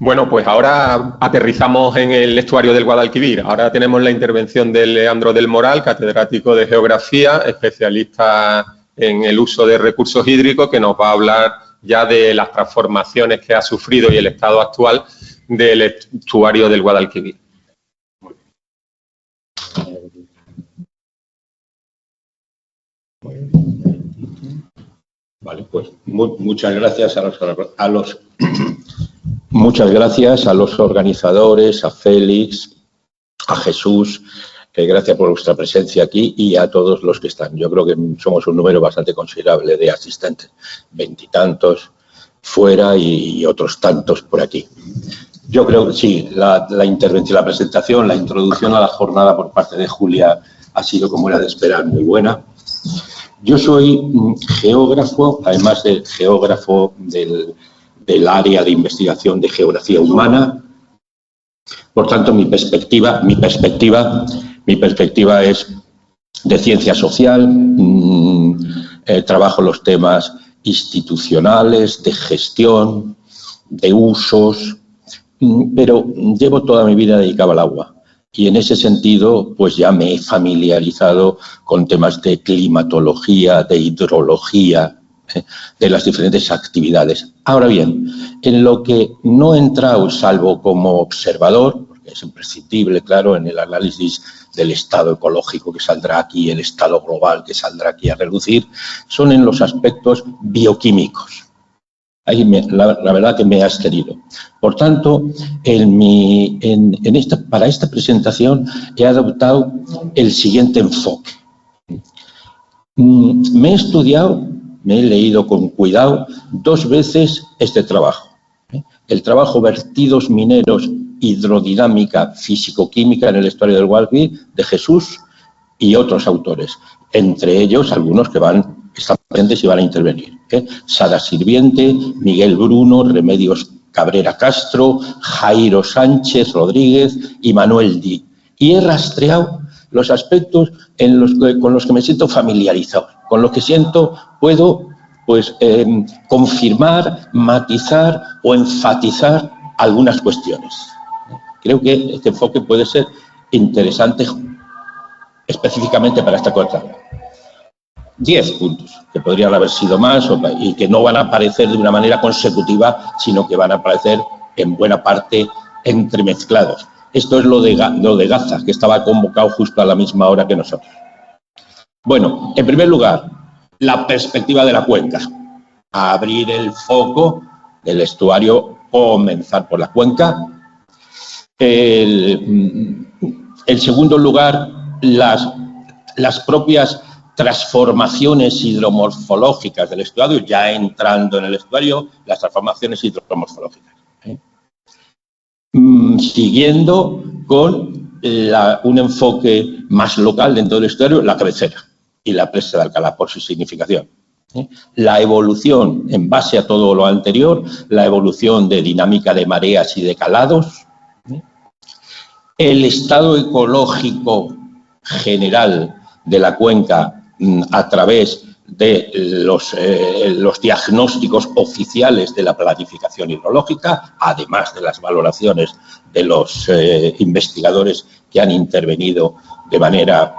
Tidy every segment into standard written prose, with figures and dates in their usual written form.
Bueno, pues ahora aterrizamos en el estuario del Guadalquivir. Ahora tenemos la intervención de Leandro del Moral, catedrático de Geografía, especialista en el uso de recursos hídricos, que nos va a hablar ya de las transformaciones que ha sufrido y el estado actual del estuario del Guadalquivir. Vale, pues muchas gracias muchas gracias a los organizadores, a Félix, a Jesús, gracias por vuestra presencia aquí y a todos los que están. Yo creo que somos un número bastante considerable de asistentes, 20 y tantos fuera y otros tantos por aquí. Yo creo que sí, la intervención, la presentación, la introducción a la jornada por parte de Julia ha sido, como era de esperar, muy buena. Yo soy geógrafo, además de geógrafo del área de investigación de geografía humana. Por tanto, mi perspectiva es de ciencia social, trabajo los temas institucionales, de gestión, de usos, pero llevo toda mi vida dedicado al agua. Y en ese sentido, pues ya me he familiarizado con temas de climatología, de hidrología, de las diferentes actividades. Ahora bien, en lo que no he entrado, salvo como observador, porque es imprescindible, claro, en el análisis del estado ecológico que saldrá aquí, el estado global que saldrá aquí a relucir, son en los aspectos bioquímicos. Ahí la verdad que me ha excedido. Por tanto, para esta presentación he adoptado el siguiente enfoque. Me he leído con cuidado 2 veces este trabajo. El trabajo Vertidos mineros, hidrodinámica físico-química en el estuario del Guadalquivir, de Jesús y otros autores, entre ellos algunos que están presentes y van a intervenir. Sara Sirviente, Miguel Bruno, Remedios Cabrera Castro, Jairo Sánchez Rodríguez y Manuel Di. Y he rastreado los aspectos con los que me siento familiarizado, con los que puedo confirmar, matizar o enfatizar algunas cuestiones. Creo que este enfoque puede ser interesante específicamente para esta cosa. 10 puntos, que podrían haber sido más y que no van a aparecer de una manera consecutiva, sino que van a aparecer en buena parte entremezclados. Esto es lo de Gaza, que estaba convocado justo a la misma hora que nosotros. Bueno, en primer lugar, la perspectiva de la cuenca. Abrir el foco del estuario, comenzar por la cuenca. En segundo lugar, las propias transformaciones hidromorfológicas del estuario, ya entrando en el estuario, las transformaciones hidromorfológicas. Siguiendo con un enfoque más local dentro del estuario, la cabecera y la presa de Alcalá, por su significación. La evolución, en base a todo lo anterior, la evolución de dinámica de mareas y de calados, el estado ecológico general de la cuenca a través de los diagnósticos oficiales de la planificación hidrológica, además de las valoraciones de los investigadores que han intervenido de manera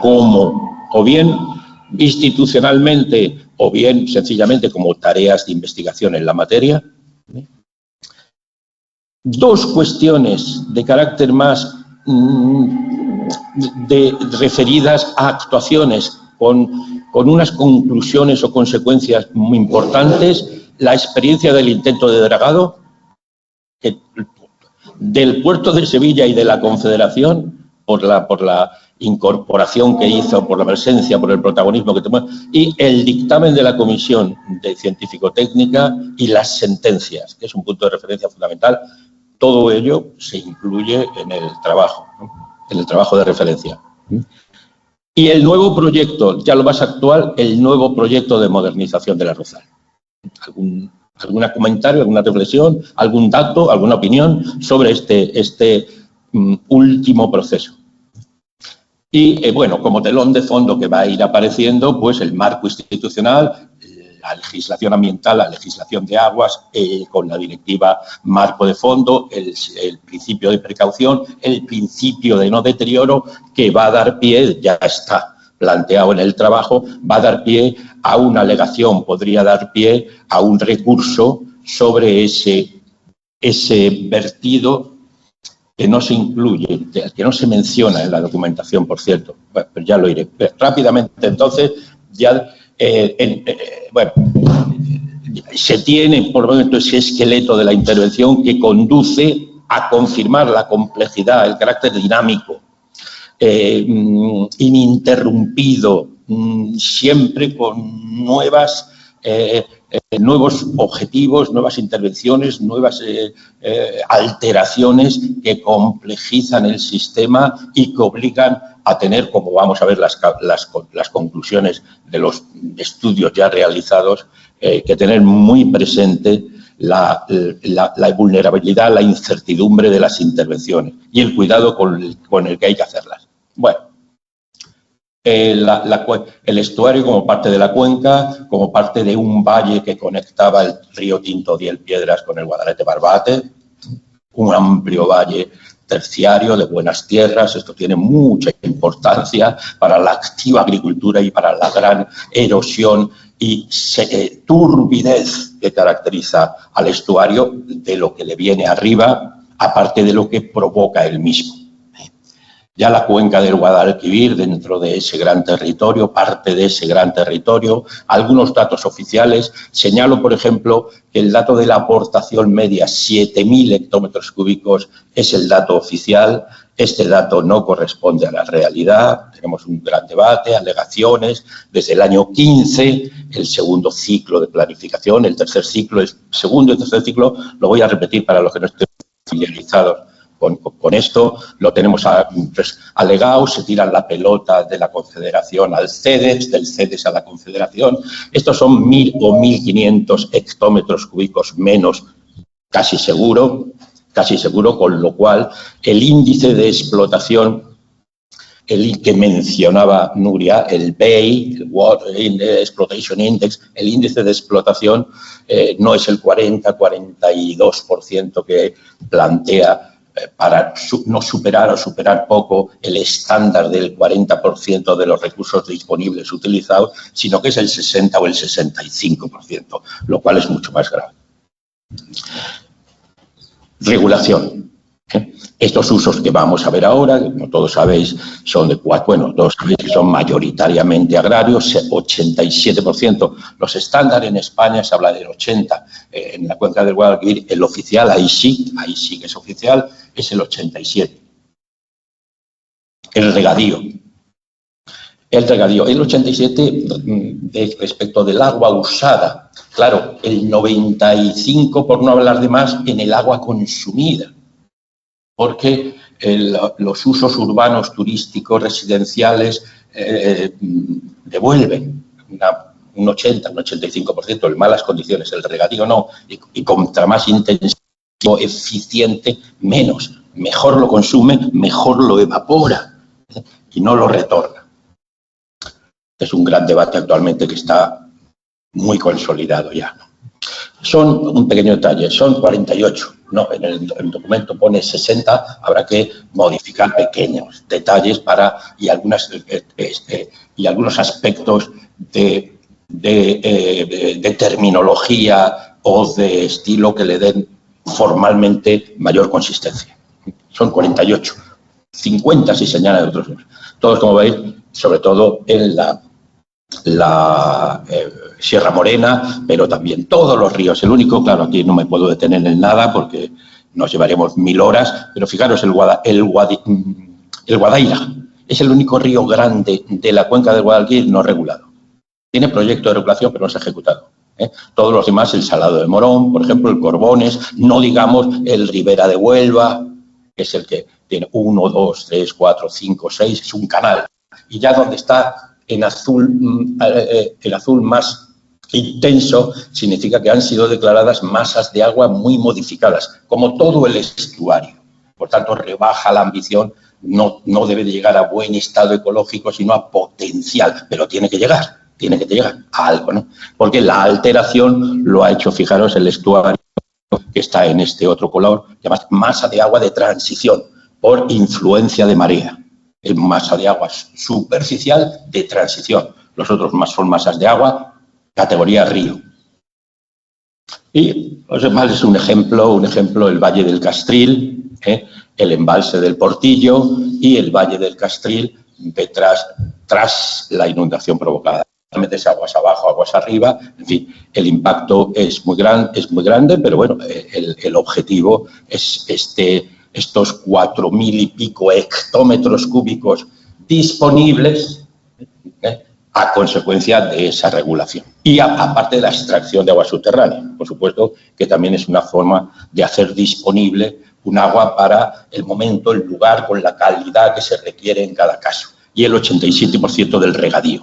como o bien institucionalmente o bien sencillamente como tareas de investigación en la materia. 2 cuestiones de carácter más referidas a actuaciones con unas conclusiones o consecuencias muy importantes. La experiencia del intento de dragado del puerto de Sevilla y de la Confederación por la incorporación que hizo, por la presencia, por el protagonismo que tomó, y el dictamen de la Comisión de Científico-Técnica y las sentencias, que es un punto de referencia fundamental. Todo ello se incluye en el trabajo, ¿no? En el trabajo de referencia. Y el nuevo proyecto, ya lo más actual, el nuevo proyecto de modernización de la Rozal. ¿Algún comentario, alguna reflexión, algún dato, alguna opinión sobre este último proceso? Y, bueno, como telón de fondo que va a ir apareciendo, pues el marco institucional, la legislación ambiental, la legislación de aguas, con la directiva marco de fondo, el principio de precaución, el principio de no deterioro, que va a dar pie, ya está planteado en el trabajo, va a dar pie a una alegación, podría dar pie a un recurso sobre ese vertido que no se incluye, que no se menciona en la documentación, por cierto. Bueno, pero ya lo iré. Rápidamente, entonces, ya, bueno, se tiene por lo menos ese esqueleto de la intervención que conduce a confirmar la complejidad, el carácter dinámico, ininterrumpido, siempre con nuevos objetivos, nuevas intervenciones, nuevas alteraciones que complejizan el sistema y que obligan a tener, como vamos a ver las conclusiones de los estudios ya realizados, que tener muy presente la vulnerabilidad, la incertidumbre de las intervenciones y el cuidado con el que hay que hacerlas. Bueno. El estuario como parte de la cuenca, como parte de un valle que conectaba el río Tinto Diel Piedras con el Guadalete Barbate, un amplio valle terciario de buenas tierras. Esto tiene mucha importancia para la activa agricultura y para la gran erosión y turbidez que caracteriza al estuario, de lo que le viene arriba, aparte de lo que provoca él mismo. Ya la cuenca del Guadalquivir, dentro de ese gran territorio, parte de ese gran territorio, algunos datos oficiales. Señalo, por ejemplo, que el dato de la aportación media, 7.000 hectómetros cúbicos, es el dato oficial. Este dato no corresponde a la realidad. Tenemos un gran debate, alegaciones. Desde el año 15, el segundo ciclo de planificación, el tercer ciclo, el segundo y tercer ciclo, lo voy a repetir para los que no estén familiarizados con esto, lo tenemos alegado, se tira la pelota de la Confederación al CEDES, del CEDES a la Confederación. Estos son 1.000 o 1.500 hectómetros cúbicos menos, casi seguro, con lo cual el índice de explotación, el que mencionaba Nuria, el BEI, el Water Exploitation Index, el índice de explotación no es el 40-42% que plantea, para no superar o superar poco el estándar del 40% de los recursos disponibles utilizados, sino que es el 60 o el 65%, lo cual es mucho más grave. Regulación. Estos usos que vamos a ver ahora, como todos sabéis, son todos sabéis que son mayoritariamente agrarios, 87%. Los estándares en España se habla del 80%. En la cuenca del Guadalquivir, el oficial, ahí sí que es oficial, es el 87%. El regadío. El 87% respecto del agua usada. Claro, el 95%, por no hablar de más, en el agua consumida. Porque los usos urbanos, turísticos, residenciales, devuelven un 80, un 85% en malas condiciones. El regadío no. Y contra más intensivo, eficiente, menos. Mejor lo consume, mejor lo evapora y no lo retorna. Es un gran debate actualmente que está muy consolidado ya. Son un pequeño detalle, son 48. No, en el documento pone 60, habrá que modificar pequeños detalles y algunos aspectos de terminología o de estilo que le den formalmente mayor consistencia. Son 48, 50 si señala de otros. Todos, como veis, sobre todo en la Sierra Morena, pero también todos los ríos. El único, claro, aquí no me puedo detener en nada porque nos llevaremos 1000 horas, pero fijaros, el Guadaira es el único río grande de la cuenca del Guadalquivir no regulado. Tiene proyecto de regulación, pero no se ha ejecutado. Todos los demás, el Salado de Morón, por ejemplo, el Corbones, no digamos el Ribera de Huelva, que es el que tiene 1, 2, 3, 4, 5, 6, es un canal. Y ya donde está en azul, el azul más intenso, significa que han sido declaradas masas de agua muy modificadas, como todo el estuario. Por tanto, rebaja la ambición, no debe de llegar a buen estado ecológico, sino a potencial, pero tiene que llegar. tiene que llegar a algo, ¿no? Porque la alteración lo ha hecho, fijaros, el estuario que está en este otro color, llamado masa de agua de transición, por influencia de marea. Es masa de agua superficial de transición. Los otros más son masas de agua, categoría río. Y los demás es un ejemplo, el Valle del Castril, el embalse del Portillo y el Valle del Castril tras la inundación provocada. Metes aguas abajo, aguas arriba, en fin, el impacto es muy grande, pero bueno, el objetivo es estos 4.000 y pico hectómetros cúbicos disponibles a consecuencia de esa regulación. Y aparte de la extracción de agua subterránea, por supuesto, que también es una forma de hacer disponible un agua para el momento, el lugar, con la calidad que se requiere en cada caso. Y el 87% del regadío.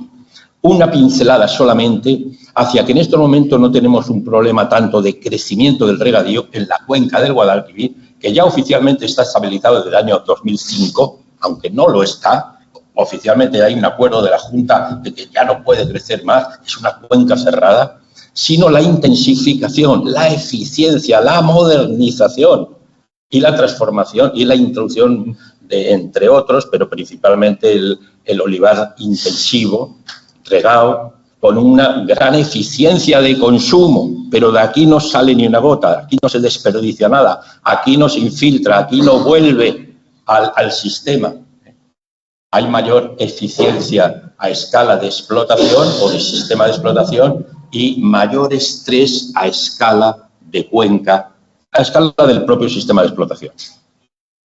Una pincelada solamente hacia que en estos momentos no tenemos un problema tanto de crecimiento del regadío en la cuenca del Guadalquivir, que ya oficialmente está estabilizado desde el año 2005, aunque no lo está. Oficialmente hay un acuerdo de la Junta de que ya no puede crecer más, es una cuenca cerrada, sino la intensificación, la eficiencia, la modernización y la transformación y la introducción de, entre otros, pero principalmente el olivar intensivo, regado, con una gran eficiencia de consumo, pero de aquí no sale ni una gota, aquí no se desperdicia nada, aquí no se infiltra, aquí no vuelve al sistema. Hay mayor eficiencia a escala de explotación o de sistema de explotación y mayor estrés a escala de cuenca, a escala del propio sistema de explotación.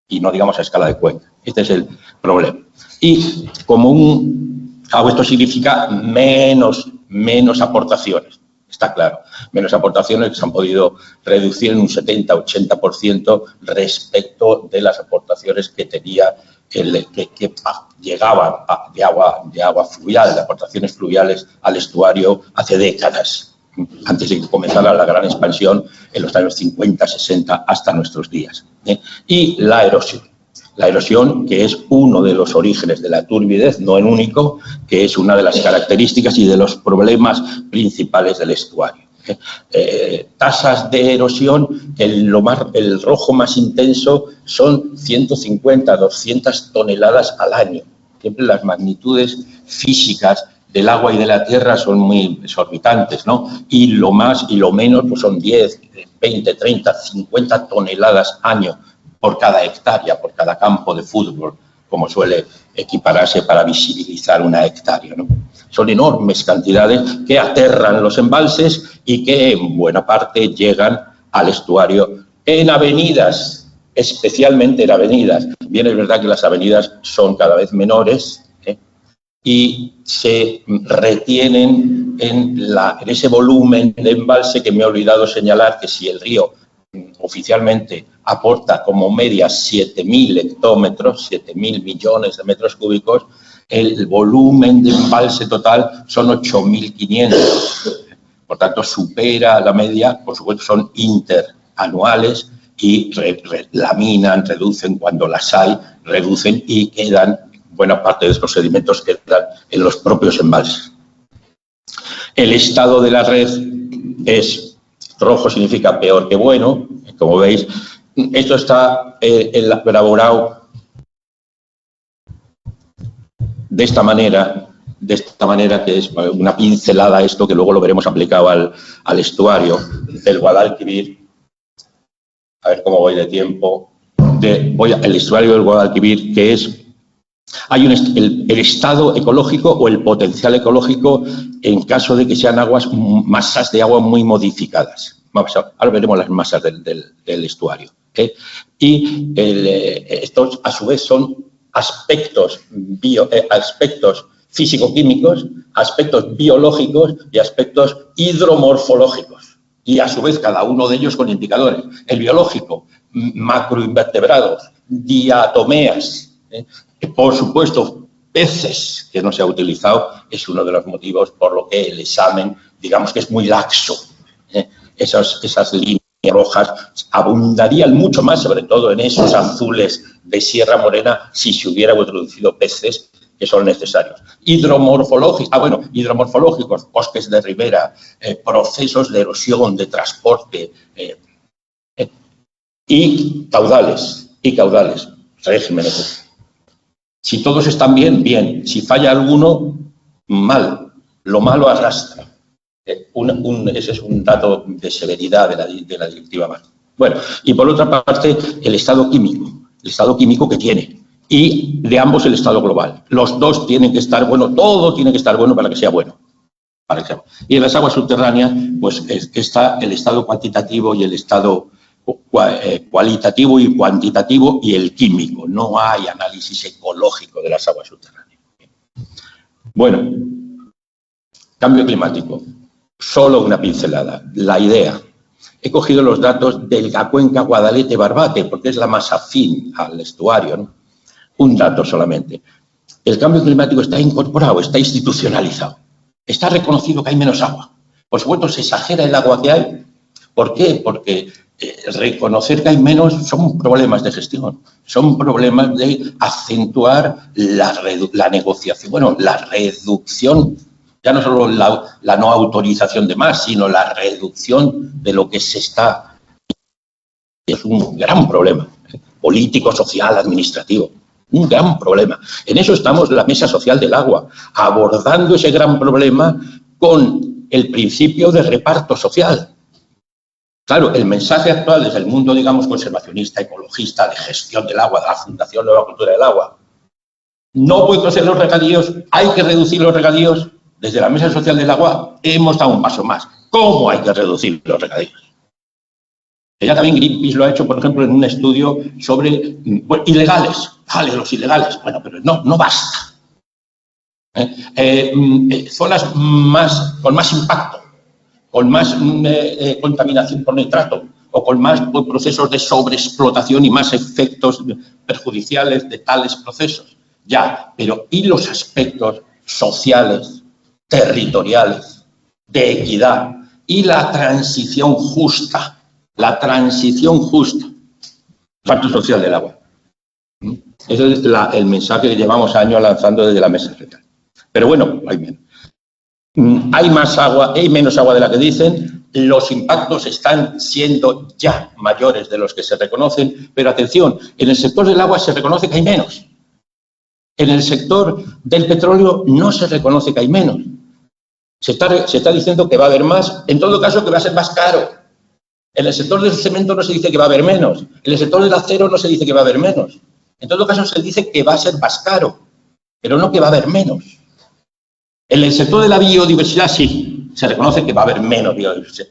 Y no digamos a escala de cuenca. Este es el problema. Y como esto significa menos aportaciones, está claro. Menos aportaciones que se han podido reducir en un 70-80% respecto de las aportaciones que tenía que llegaban de agua fluvial, de aportaciones fluviales al estuario hace décadas, antes de que comenzara la gran expansión en los años 50, 60 hasta nuestros días. Y la erosión, que es uno de los orígenes de la turbidez, no el único, que es una de las características y de los problemas principales del estuario. Tasas de erosión, el rojo más intenso son 150, 200 toneladas al año. Siempre las magnitudes físicas del agua y de la tierra son muy exorbitantes, ¿no? Y lo más y lo menos pues son 10, 20, 30, 50 toneladas año por cada hectárea, por cada campo de fútbol, como suele equipararse para visibilizar una hectárea, ¿no? Son enormes cantidades que aterran los embalses y que en buena parte llegan al estuario en avenidas, especialmente en avenidas. Bien, es verdad que las avenidas son cada vez menores y se retienen en ese volumen de embalse que me he olvidado señalar, que si el río oficialmente aporta como media 7.000 hectómetros, 7.000 millones de metros cúbicos, el volumen de embalse total son 8.500. Por tanto, supera la media, por supuesto, son interanuales y laminan, reducen cuando las hay, reducen y quedan, buena parte de estos sedimentos quedan en los propios embalses. El estado de la red es rojo, significa peor que bueno, como veis. Esto está elaborado de esta manera, que es una pincelada esto, que luego lo veremos aplicado al estuario del Guadalquivir. A ver cómo voy de tiempo. El estuario del Guadalquivir, que es... Hay el estado ecológico o el potencial ecológico en caso de que sean masas de agua muy modificadas. Ahora veremos las masas del estuario. Y estos, a su vez, son aspectos físico-químicos, aspectos biológicos y aspectos hidromorfológicos. Y, a su vez, cada uno de ellos con indicadores. El biológico, macroinvertebrados, diatomeas, por supuesto, peces, que no se ha utilizado, es uno de los motivos por lo que el examen, digamos que es muy laxo. Esas líneas rojas abundarían mucho más, sobre todo en esos azules de Sierra Morena, si se hubieran introducido peces que son necesarios. Hidromorfológicos, bosques de ribera, procesos de erosión, de transporte, y caudales, regímenes. Si todos están bien, bien. Si falla alguno, mal. Lo malo arrastra. Ese es un dato de severidad de la directiva Marco. Bueno, y por otra parte, el estado químico que tiene. Y de ambos el estado global. Los dos tienen que estar bueno, todo tiene que estar bueno para que sea bueno. Y en las aguas subterráneas, pues está el estado cuantitativo y el estado cualitativo y cuantitativo y el químico. No hay análisis ecológico de las aguas subterráneas. Bueno, cambio climático. Solo una pincelada. La idea. He cogido los datos de la cuenca Guadalete-Barbate, porque es la más afín al estuario, ¿no? Un dato solamente. El cambio climático está incorporado, está institucionalizado. Está reconocido que hay menos agua. Por supuesto, se exagera el agua que hay. ¿Por qué? Porque reconocer que hay menos son problemas de gestión, son problemas de acentuar la negociación, bueno, la reducción, ya no solo la no autorización de más, sino la reducción de lo que se está. Es un gran problema, político, social, administrativo, un gran problema. En eso estamos la Mesa Social del Agua, abordando ese gran problema con el principio de reparto social. Claro, el mensaje actual desde el mundo, digamos, conservacionista, ecologista, de gestión del agua, de la Fundación Nueva Cultura del Agua, no pueden ser los regadíos, hay que reducir los regadíos. Desde la Mesa Social del Agua hemos dado un paso más. ¿Cómo hay que reducir los regadíos? Ya también Greenpeace lo ha hecho, por ejemplo, en un estudio sobre ilegales. Vale, los ilegales. Bueno, pero no basta. Zonas con más impacto, con más contaminación por nitrato o con más procesos de sobreexplotación y más efectos perjudiciales de tales procesos. Ya, pero ¿y los aspectos sociales, territoriales, de equidad y la transición justa? La transición justa. Pacto social del agua. Ese es el mensaje que llevamos años lanzando desde la Mesa Social. Pero bueno, hay menos. Hay más agua, hay menos agua de la que dicen, los impactos están siendo ya mayores de los que se reconocen, pero atención, en el sector del agua se reconoce que hay menos. En el sector del petróleo no se reconoce que hay menos. Se está diciendo que va a haber más, en todo caso que va a ser más caro. En el sector del cemento no se dice que va a haber menos, en el sector del acero no se dice que va a haber menos. En todo caso se dice que va a ser más caro, pero no que va a haber menos. En el sector de la biodiversidad sí, se reconoce que va a haber menos biodiversidad.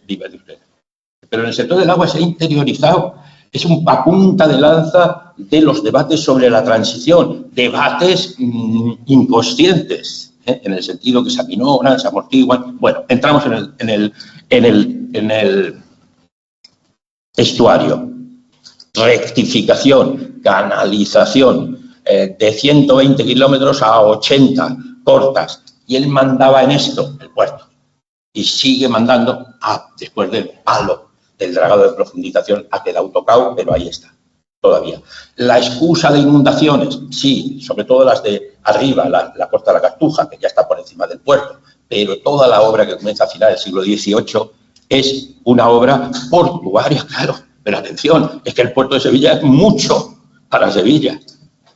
Pero en el sector del agua se ha interiorizado, es una punta de lanza de los debates sobre la transición, debates inconscientes, en el sentido que se aminoran, se amortiguan. Bueno, entramos en el estuario. Rectificación, canalización, de 120 kilómetros a 80, cortas. Y él mandaba en esto, el puerto, y sigue mandando, después del palo del dragado de profundización, ha quedado tocado, pero ahí está, todavía. La excusa de inundaciones, sí, sobre todo las de arriba, la Costa de la Cartuja, que ya está por encima del puerto, pero toda la obra que comienza a final del siglo XVIII es una obra portuaria, claro. Pero atención, es que el puerto de Sevilla es mucho para Sevilla,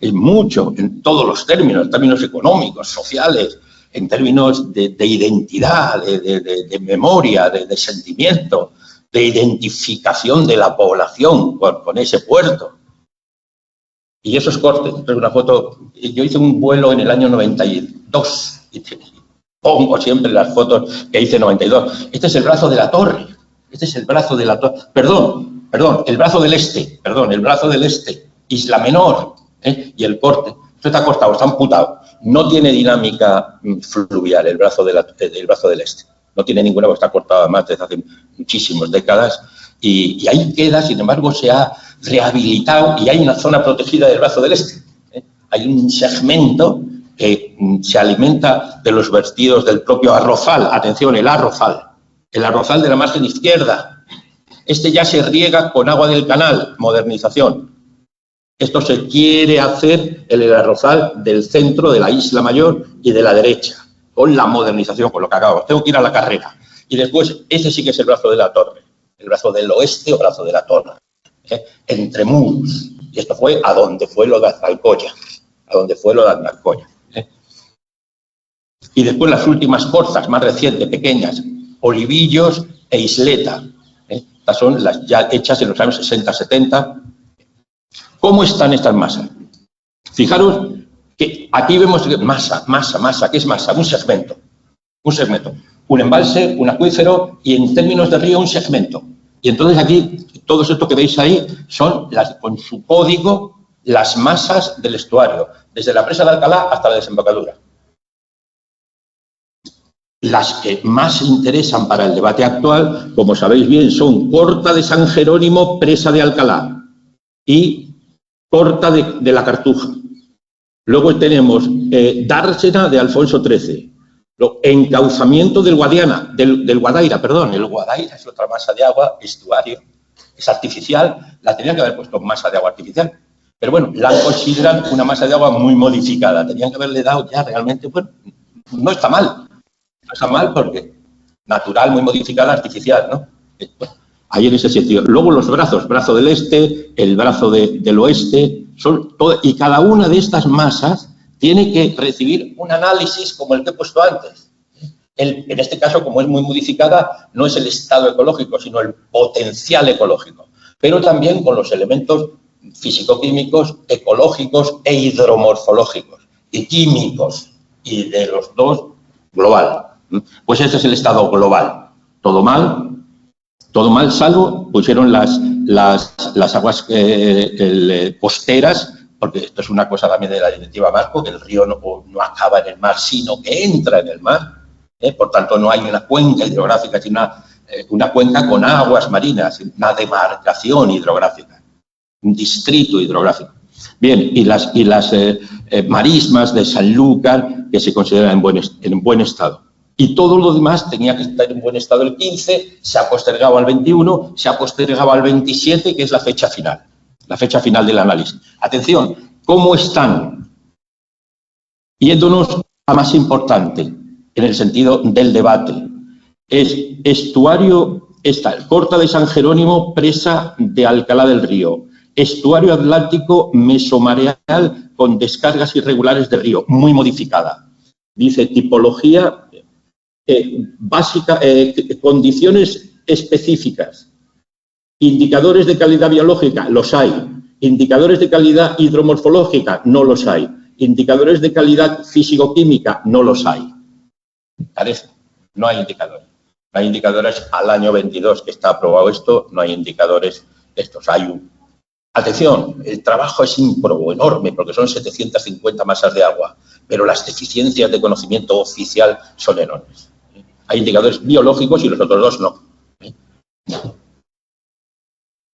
es mucho en todos los términos económicos, sociales, en términos de identidad, de memoria, de sentimiento, de identificación de la población con ese puerto. Y eso es corte. Es una foto. Yo hice un vuelo en el año 92 y pongo siempre las fotos que hice en 92. Este es el brazo de la torre. Este es el brazo de la torre. Perdón, el brazo del este. Isla Menor, y el corte. Esto está cortado, está amputado. No tiene dinámica fluvial el brazo del este. No tiene ninguna, porque está cortado además desde hace muchísimas décadas. Y ahí queda, sin embargo, se ha rehabilitado y hay una zona protegida del brazo del este. Hay un segmento que se alimenta de los vertidos del propio arrozal. Atención, el arrozal de la margen izquierda. Este ya se riega con agua del canal, modernización. Esto se quiere hacer en el arrozal del centro de la Isla Mayor y de la derecha, con la modernización, con lo que acabamos. Tengo que ir a la carrera. Y después, ese sí que es el brazo de la torre, el brazo del oeste o brazo de la torre, entre muros. Y esto fue a donde fue lo de Azalcoya, Y después las últimas corzas, más recientes, pequeñas, Olivillos e Isleta. Estas son las ya hechas en los años 60-70. ¿Cómo están estas masas? Fijaros que aquí vemos masa. ¿Qué es masa? Un segmento. Un embalse, un acuífero y en términos de río un segmento. Y entonces aquí, todo esto que veis ahí son, con su código, las masas del estuario, desde la presa de Alcalá hasta la desembocadura. Las que más interesan para el debate actual, como sabéis bien, son Corta de San Jerónimo, presa de Alcalá, y Corta de la Cartuja. Luego tenemos Dársena de Alfonso XIII. Encauzamiento del Guadaira. El Guadaira es otra masa de agua, estuario, es artificial, la tenían que haber puesto masa de agua artificial. Pero bueno, la consideran una masa de agua muy modificada. Tenían que haberle dado ya realmente, bueno, no está mal. No está mal porque natural, muy modificada, artificial, ¿no? Bueno, ahí en ese sentido. Luego los brazos, brazo del este, el brazo del oeste, y cada una de estas masas tiene que recibir un análisis como el que he puesto antes. En este caso, como es muy modificada, no es el estado ecológico, sino el potencial ecológico, pero también con los elementos físico-químicos, ecológicos e hidromorfológicos, y químicos, y de los dos, global. Pues ese es el estado global. Todo mal, salvo pusieron las aguas costeras, porque esto es una cosa también de la directiva Marco, que el río no acaba en el mar, sino que entra en el mar. Por tanto, no hay una cuenca hidrográfica, sino una cuenca con aguas marinas, una demarcación hidrográfica, un distrito hidrográfico. Bien, y las marismas de Sanlúcar, que se consideran en buen estado. Y todo lo demás tenía que estar en buen estado el 15, se ha postergado al 21, se ha postergado al 27, que es la fecha final del análisis. Atención, ¿cómo están? Yéndonos a más importante, en el sentido del debate, es estuario, está el Corta de San Jerónimo, presa de Alcalá del Río, estuario atlántico mesomareal con descargas irregulares de río, muy modificada. Dice tipología básica, condiciones específicas, indicadores de calidad biológica, los hay, indicadores de calidad hidromorfológica, no los hay, indicadores de calidad físico-química, no los hay. ¿Parece? No hay indicadores. No hay indicadores al año 22 que está aprobado esto, no hay indicadores estos. Atención, el trabajo es ímprobo, enorme, porque son 750 masas de agua, pero las deficiencias de conocimiento oficial son enormes. Hay indicadores biológicos y los otros dos no.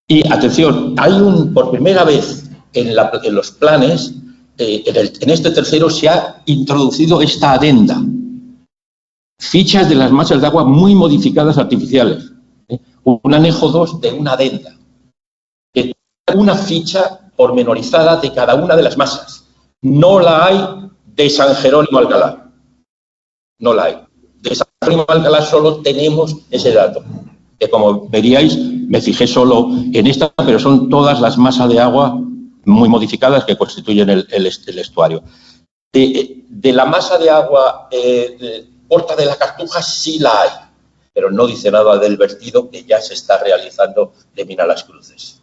Y atención, por primera vez en los planes, en este tercero se ha introducido esta adenda. Fichas de las masas de agua muy modificadas artificiales. Un anejo 2 de una adenda. Una ficha pormenorizada de cada una de las masas. No la hay de San Jerónimo Alcalá. No la hay. De San Jerónimo Alcalá solo tenemos ese dato. Que como veríais, me fijé solo en esta, pero son todas las masas de agua muy modificadas que constituyen el estuario. De la masa de agua Corta de la Cartuja sí la hay, pero no dice nada del vertido que ya se está realizando de Minalas Cruces.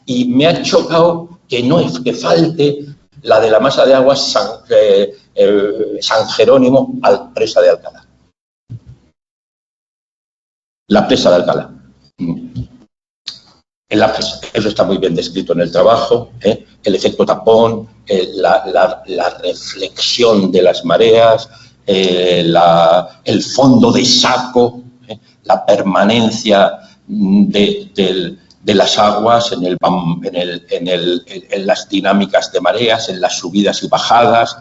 Y me ha chocado que falte la de la masa de agua San Jerónimo al presa de Alcalá. La presa de Alcalá. Eso está muy bien descrito en el trabajo, el efecto tapón, la reflexión de las mareas, el fondo de saco, la permanencia de las aguas en las dinámicas de mareas, en las subidas y bajadas.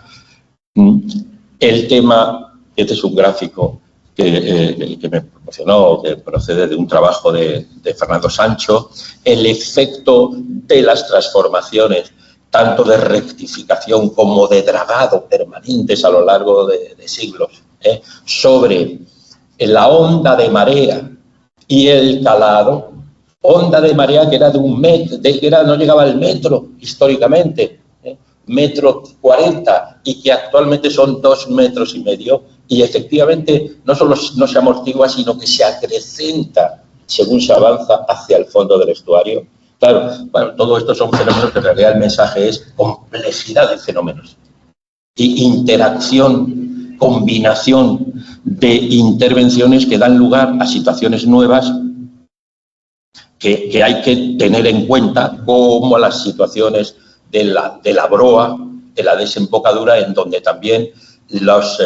El tema, este es un gráfico que me proporcionó, que procede de un trabajo de Fernando Sancho, el efecto de las transformaciones tanto de rectificación como de dragado permanentes a lo largo de siglos, sobre la onda de marea y el calado. Onda de marea que era de 1 metro, no llegaba al metro históricamente, metro 40, y que actualmente son 2,5 metros, y efectivamente no solo no se amortigua, sino que se acrecenta según se avanza hacia el fondo del estuario. Claro, bueno, todo esto son fenómenos que en realidad el mensaje es complejidad de fenómenos y interacción, combinación de intervenciones que dan lugar a situaciones nuevas que hay que tener en cuenta, como las situaciones de la broa, de la desembocadura, en donde también los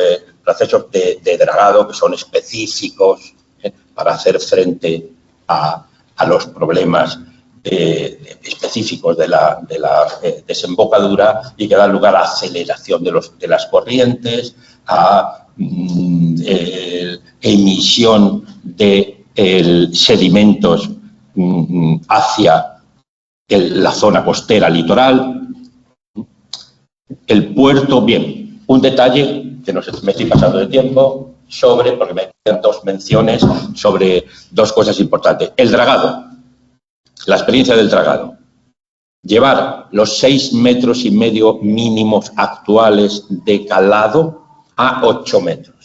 procesos de dragado, que son específicos para hacer frente a los problemas específicos de la desembocadura, y que dan lugar a aceleración de las corrientes, a emisión de sedimentos hacia la zona costera litoral. El puerto, bien, un detalle que me estoy pasando de tiempo porque me quedan 2 menciones sobre 2 cosas importantes. El dragado, la experiencia del dragado. Llevar los 6,5 metros mínimos actuales de calado a 8 metros.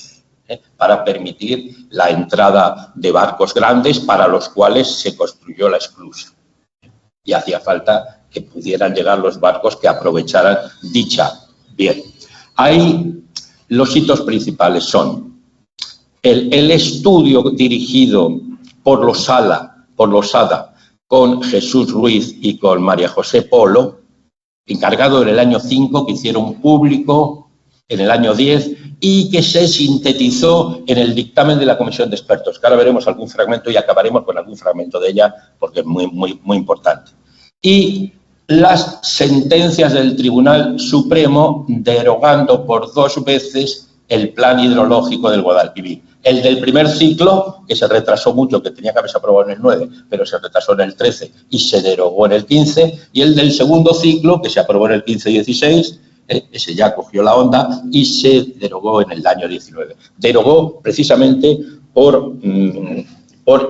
Para permitir la entrada de barcos grandes, para los cuales se construyó la esclusa. Y hacía falta que pudieran llegar los barcos que aprovecharan dicha. Bien, los hitos principales son el estudio dirigido por Losada con Jesús Ruiz y con María José Polo, encargado en el año 5, que hicieron público en el año 10, y que se sintetizó en el dictamen de la Comisión de Expertos, que ahora veremos algún fragmento y acabaremos con algún fragmento de ella, porque es muy, muy, muy importante. Y las sentencias del Tribunal Supremo derogando por 2 veces el plan hidrológico del Guadalquivir. El del primer ciclo, que se retrasó mucho, que tenía que haberse aprobado en el 9, pero se retrasó en el 13 y se derogó en el 15, y el del segundo ciclo, que se aprobó en el 15-16, ese ya cogió la onda y se derogó en el año 19. Derogó precisamente por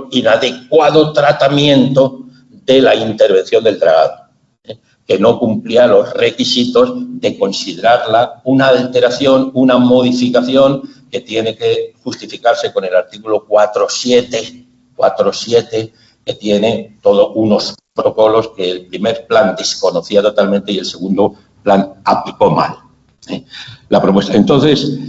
inadecuado tratamiento de la intervención del dragado, que no cumplía los requisitos de considerarla una alteración, una modificación que tiene que justificarse con el artículo 4.7, que tiene todos unos protocolos que el primer plan desconocía totalmente y el segundo plan aplicó mal la propuesta. Entonces,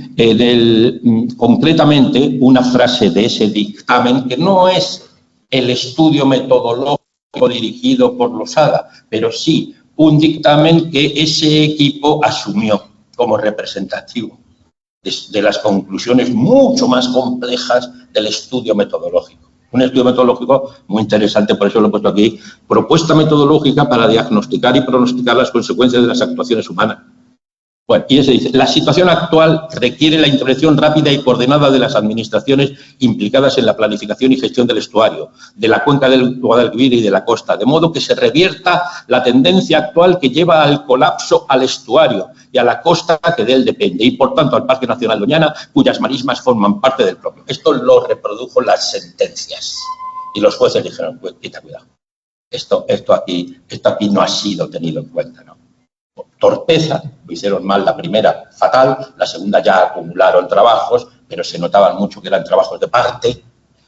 concretamente, una frase de ese dictamen, que no es el estudio metodológico dirigido por Losada, pero sí un dictamen que ese equipo asumió como representativo de las conclusiones mucho más complejas del estudio metodológico. Un estudio metodológico muy interesante, por eso lo he puesto aquí, propuesta metodológica para diagnosticar y pronosticar las consecuencias de las actuaciones humanas. Bueno, y ese dice, la situación actual requiere la intervención rápida y coordinada de las administraciones implicadas en la planificación y gestión del estuario, de la cuenca del Guadalquivir y de la costa, de modo que se revierta la tendencia actual que lleva al colapso al estuario y a la costa que de él depende, y por tanto al Parque Nacional Doñana, cuyas marismas forman parte del propio. Esto lo reprodujo las sentencias y los jueces dijeron, pues, quita cuidado, esto aquí no ha sido tenido en cuenta, ¿no? Torpeza, lo hicieron mal la primera, fatal, la segunda ya acumularon trabajos, pero se notaban mucho que eran trabajos de parte,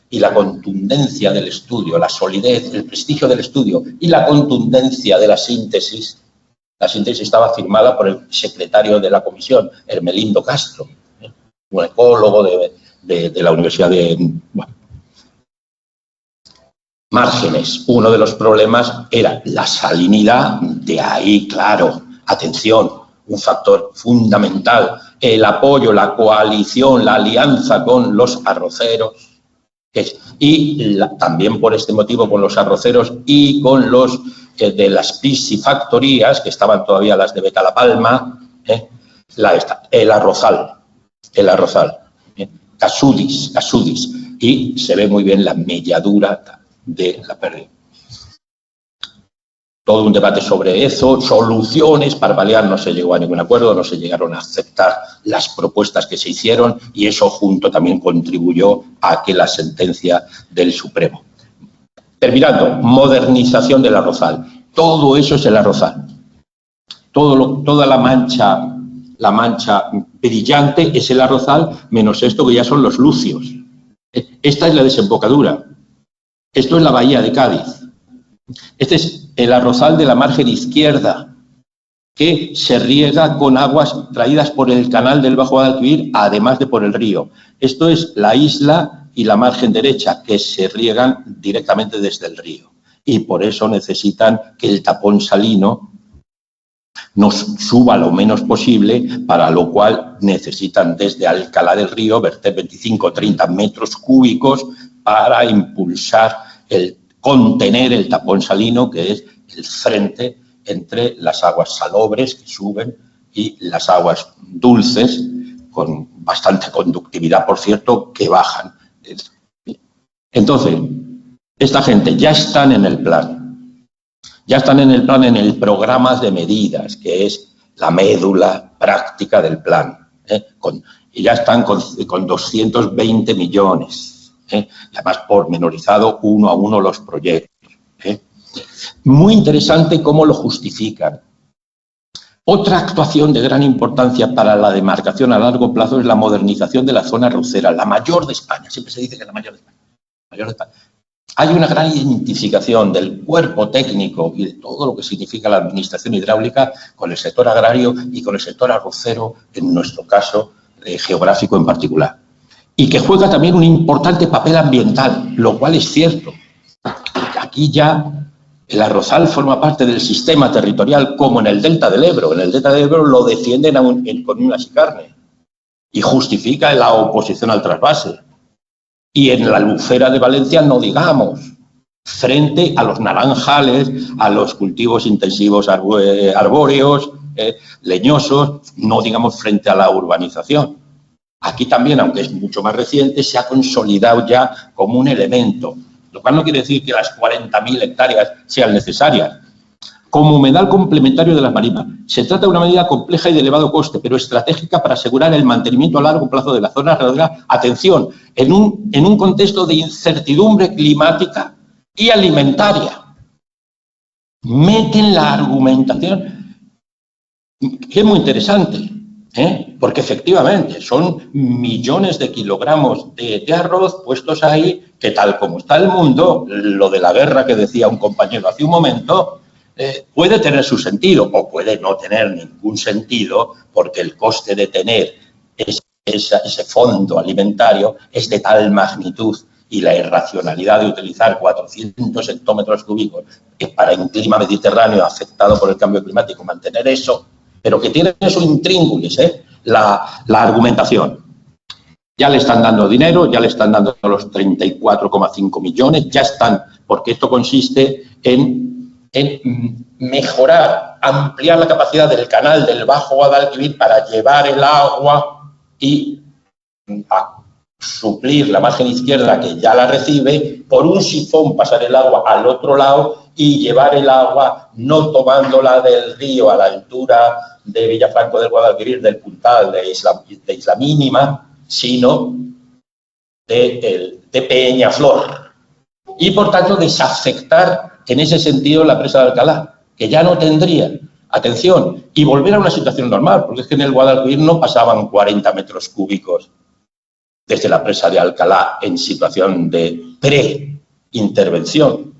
y la contundencia del estudio, la solidez, el prestigio del estudio y la contundencia de la síntesis estaba firmada por el secretario de la comisión, Hermelindo Castro, un ecólogo de la Universidad de... Bueno. Márgenes, uno de los problemas era la salinidad, de ahí, claro, atención, un factor fundamental, el apoyo, la coalición, la alianza con los arroceros, y también por este motivo con los arroceros y con los de las piscifactorías, que estaban todavía las de Betalapalma, el arrozal, Casudis, y se ve muy bien la melladura de la pérdida. todo un debate sobre eso, soluciones para paliar, no se llegó a ningún acuerdo, no se llegaron a aceptar las propuestas que se hicieron y eso junto también contribuyó a que la sentencia del Supremo. Terminando, modernización del Arrozal. Todo eso es el Arrozal. Toda la mancha brillante es el Arrozal, menos esto que ya son los lucios. Esta es la desembocadura. Esto es la bahía de Cádiz. Este es el Arrozal de la margen izquierda, que se riega con aguas traídas por el canal del Bajo Guadalquivir, además de por el río. Esto es la isla y la margen derecha, que se riegan directamente desde el río. Y por eso necesitan que el tapón salino nos suba lo menos posible, para lo cual necesitan desde Alcalá del Río verter 25 o 30 metros cúbicos para impulsar contener el tapón salino, que es el frente entre las aguas salobres que suben y las aguas dulces, con bastante conductividad, por cierto, que bajan. Entonces, esta gente ya están en el plan. Ya están en el plan, en el programa de medidas, que es la médula práctica del plan. Y ya están con 220 millones. Y además pormenorizado uno a uno los proyectos. Muy interesante cómo lo justifican. Otra actuación de gran importancia para la demarcación a largo plazo es la modernización de la zona arrocera, la mayor de España. Siempre se dice que es la mayor de España. Hay una gran identificación del cuerpo técnico y de todo lo que significa la administración hidráulica con el sector agrario y con el sector arrocero, en nuestro caso geográfico en particular. Y que juega también un importante papel ambiental, lo cual es cierto. Aquí ya el Arrozal forma parte del sistema territorial, como en el Delta del Ebro. En el Delta del Ebro lo defienden con uñas y carne y justifica la oposición al trasvase. Y en la Albufera de Valencia no digamos, frente a los naranjales, a los cultivos intensivos arbóreos, leñosos, no digamos frente a la urbanización. Aquí también, aunque es mucho más reciente, se ha consolidado ya como un elemento, lo cual no quiere decir que las 40.000 hectáreas sean necesarias. Como humedal complementario de las marismas, se trata de una medida compleja y de elevado coste, pero estratégica para asegurar el mantenimiento a largo plazo de la zona alrededor. Atención, en un contexto de incertidumbre climática y alimentaria. Meten la argumentación, que es muy interesante, porque efectivamente son millones de kilogramos de arroz puestos ahí, que tal como está el mundo, lo de la guerra que decía un compañero hace un momento, puede tener su sentido o puede no tener ningún sentido, porque el coste de tener ese fondo alimentario es de tal magnitud y la irracionalidad de utilizar 400 hectómetros cúbicos para un clima mediterráneo afectado por el cambio climático, mantener eso, pero que tiene su intríngulis, la argumentación. Ya le están dando dinero, ya le están dando los 34,5 millones, ya están, porque esto consiste en mejorar, ampliar la capacidad del canal del Bajo Guadalquivir para llevar el agua y a suplir la margen izquierda que ya la recibe, por un sifón pasar el agua al otro lado y llevar el agua no tomándola del río a la altura de Villafranco del Guadalquivir, del Puntal, de Isla Mínima, sino de Peñaflor. Y, por tanto, desafectar en ese sentido la presa de Alcalá, que ya no tendría, atención, y volver a una situación normal, porque es que en el Guadalquivir no pasaban 40 metros cúbicos desde la presa de Alcalá en situación de pre-intervención.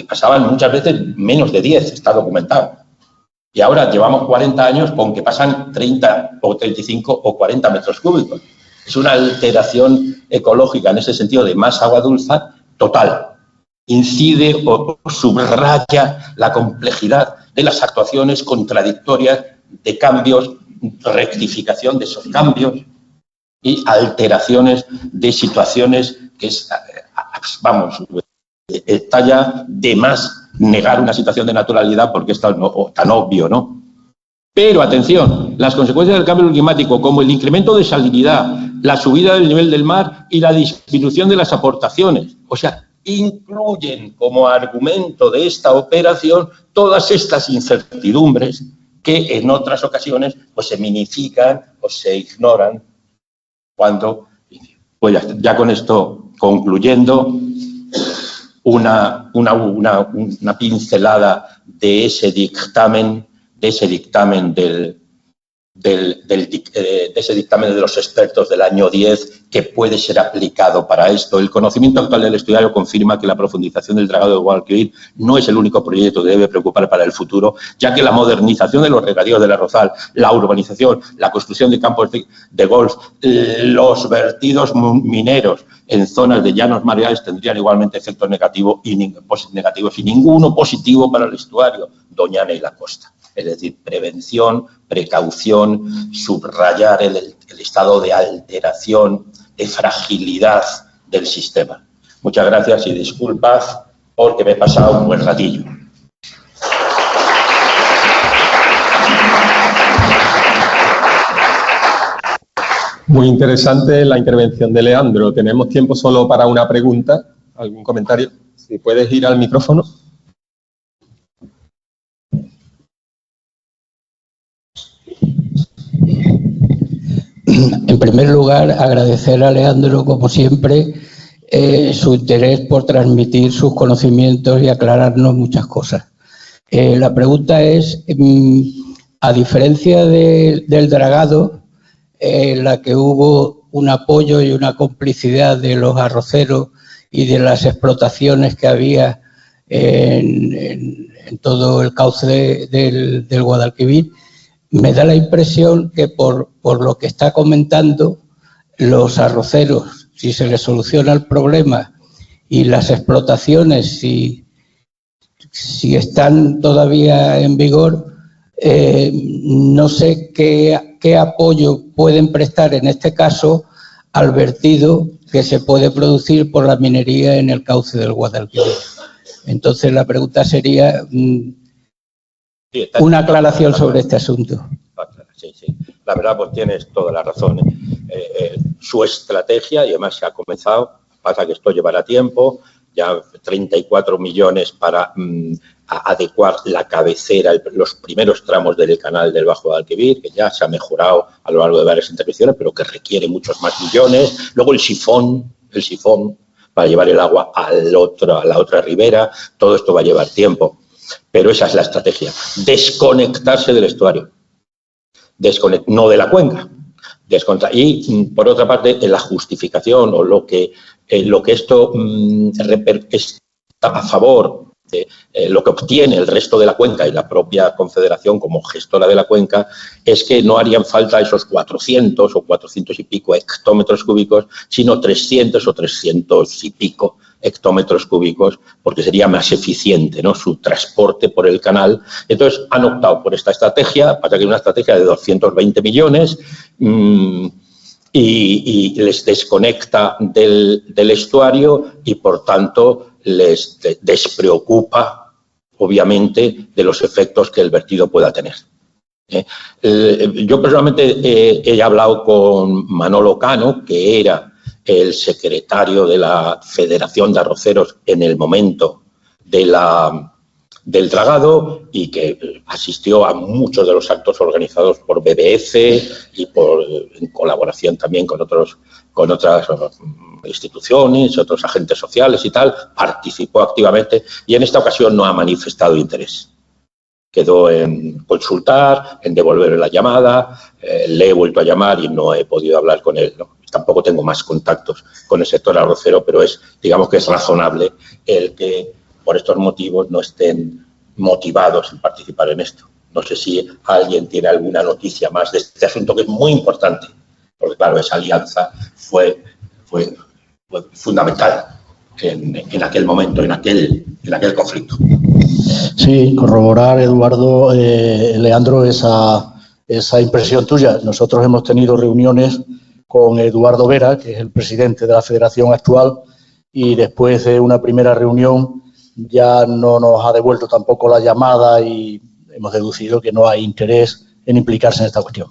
Pasaban muchas veces menos de 10, está documentado. Y ahora llevamos 40 años con que pasan 30 o 35 o 40 metros cúbicos. Es una alteración ecológica en ese sentido de más agua dulce total. Incide o subraya la complejidad de las actuaciones contradictorias de cambios, rectificación de esos cambios y alteraciones de situaciones que es, vamos, está ya de más negar una situación de naturalidad porque es tan obvio, ¿no? Pero, atención, las consecuencias del cambio climático, como el incremento de salinidad, la subida del nivel del mar y la disminución de las aportaciones. O sea, incluyen como argumento de esta operación todas estas incertidumbres que en otras ocasiones pues se minimifican o se ignoran cuando, pues ya con esto concluyendo, una pincelada de ese dictamen de ese dictamen de los expertos del año 10 que puede ser aplicado para esto. El conocimiento actual del estuario confirma que la profundización del dragado del Guadalquivir no es el único proyecto que debe preocupar para el futuro, ya que la modernización de los regadíos del Arrozal, la urbanización, la construcción de campos de golf, los vertidos mineros en zonas de llanos mareales tendrían igualmente efectos negativos y ninguno positivo para el estuario, Doñana y la costa. Es decir, prevención, precaución, subrayar el estado de alteración, de fragilidad del sistema. Muchas gracias y disculpad porque me he pasado un buen ratillo. Muy interesante la intervención de Leandro. Tenemos tiempo solo para una pregunta, algún comentario. Si puedes ir al micrófono. En primer lugar, agradecer a Leandro, como siempre, su interés por transmitir sus conocimientos y aclararnos muchas cosas. La pregunta es, a diferencia del dragado, en la que hubo un apoyo y una complicidad de los arroceros y de las explotaciones que había en todo el cauce del Guadalquivir, me da la impresión que por lo que está comentando, los arroceros, si se les soluciona el problema, y las explotaciones, si están todavía en vigor, no sé qué apoyo pueden prestar en este caso al vertido que se puede producir por la minería en el cauce del Guadalquivir. Entonces la pregunta sería una aclaración sobre este asunto. Sí, sí. La verdad, pues tienes toda la razón. Su estrategia, y además se ha comenzado, pasa que esto llevará tiempo, ya 34 millones para adecuar la cabecera, los primeros tramos del canal del Bajo Guadalquivir, que ya se ha mejorado a lo largo de varias intervenciones, pero que requiere muchos más millones. Luego el sifón para llevar el agua a la otra ribera. Todo esto va a llevar tiempo. Pero esa es la estrategia, desconectarse del estuario, no de la cuenca. Y, por otra parte, en la justificación o lo que esto está a favor de lo que obtiene el resto de la cuenca y la propia Confederación como gestora de la cuenca, es que no harían falta esos 400 o 400 y pico hectómetros cúbicos, sino 300 o 300 y pico hectómetros cúbicos, porque sería más eficiente, ¿no?, su transporte por el canal. Entonces, han optado por esta estrategia, pasa que es una estrategia de 220 millones y les desconecta del estuario y, por tanto, les despreocupa, obviamente, de los efectos que el vertido pueda tener. Yo personalmente he hablado con Manolo Cano, que era el secretario de la Federación de Arroceros en el momento del dragado y que asistió a muchos de los actos organizados por BBF y en colaboración también con otras instituciones, otros agentes sociales y tal, participó activamente y en esta ocasión no ha manifestado interés. Quedó en consultar, en devolverle la llamada, le he vuelto a llamar y no he podido hablar con él, ¿no? Tampoco tengo más contactos con el sector arrocero, pero digamos que es razonable el que por estos motivos no estén motivados en participar en esto. No sé si alguien tiene alguna noticia más de este asunto, que es muy importante, porque claro, esa alianza fue fundamental en aquel momento, en aquel conflicto. Sí, corroborar, Eduardo, Leandro, esa impresión tuya. Nosotros hemos tenido reuniones con Eduardo Vera, que es el presidente de la federación actual, y después de una primera reunión ya no nos ha devuelto tampoco la llamada y hemos deducido que no hay interés en implicarse en esta cuestión.